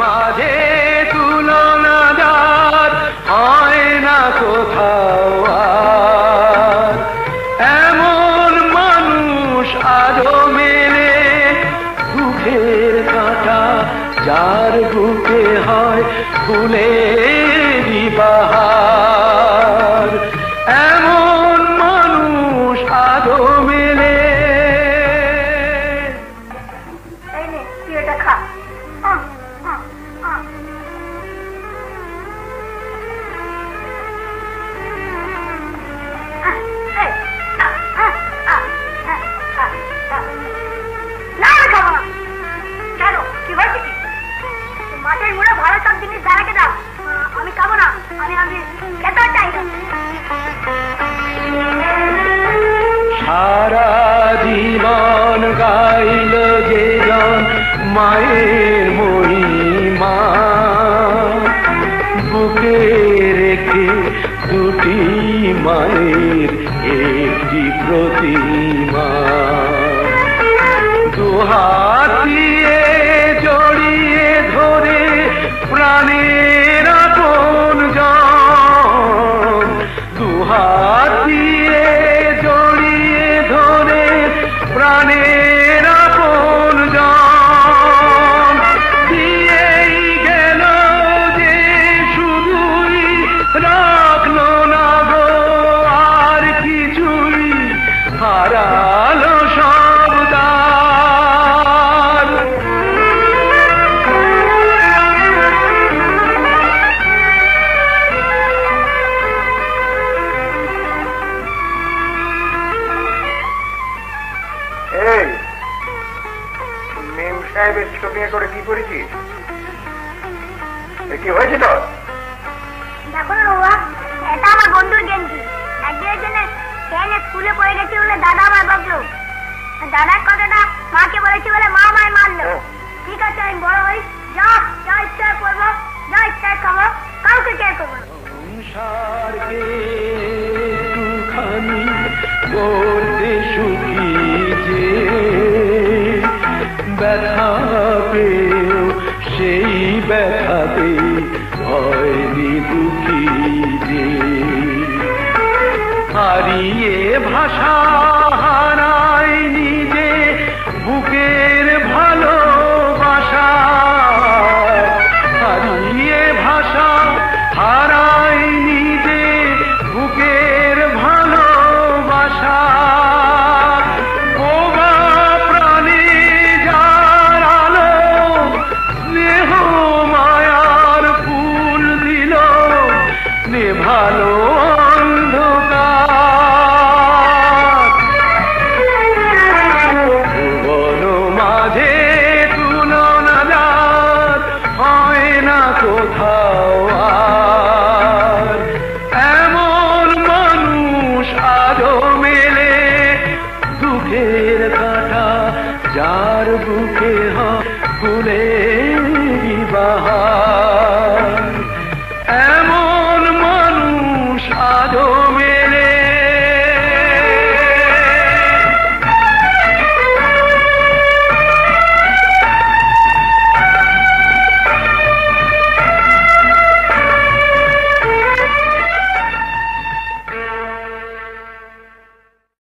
মাঝে তুলনা যার হয় না কোথাও আর, এমন মানুষ আজও মেলে। দুঃখের কাঁটা যার বুকে হয় ফুলেরই বাহার, এমন মানুষ আজও মেলে। সারা জীবন গাইল যে জন মায়ের মহিমা, বুকে রেখে দুটি মায়ের একটি প্রতিমা, দুহাত দিয়ে জড়িয়ে ধরে প্রাণের আপন জন, দুহাত দিয়ে জড়িয়ে ধরে প্রাণের আপন জন, দিয়েই গেল যে শুধুই রাখলো না গো আর কিছুই, হারালো সব তার। এই মেম সাহেবের ছবি করে কি করেছিস? কি হয়েছে তোর? দেখো না বাবা, এটা আমার বন্ধুর গেঞ্জি। একদিনের জন্য স্কুলে পড়ে গেছি বলে দাদা আমার বকলো। দাদার কথাটা মাকে বলেছি বলে মা আমায় মারলো। ঠিক আছে, আমি বড় হই, যা যা ইচ্ছা করবো, যা ইচ্ছা খাবো, কাউকে কেয়ার করবো না। সংসারকে একটুখানি করতে সুখী যে, ব্যথা পেও সেই ব্যথাতে হয়নি দুঃখী যে, হারিয়ে ভাষা হারায়নি যে বুকের ভালোবাসা, হারিয়ে ভাষা হারায়নি যে বুকের ভালোবাসা, ওগা প্রাণে যার আলো স্নেহ মায়ার ফুল দিল নেভালো অন্ধকার, ভুবন মাঝে তুলনা যার হয় না কোথাও আর, এমন মানুষ আজও মেলে। দুঃখের কাঁটা যার বুকে হয় ফুলে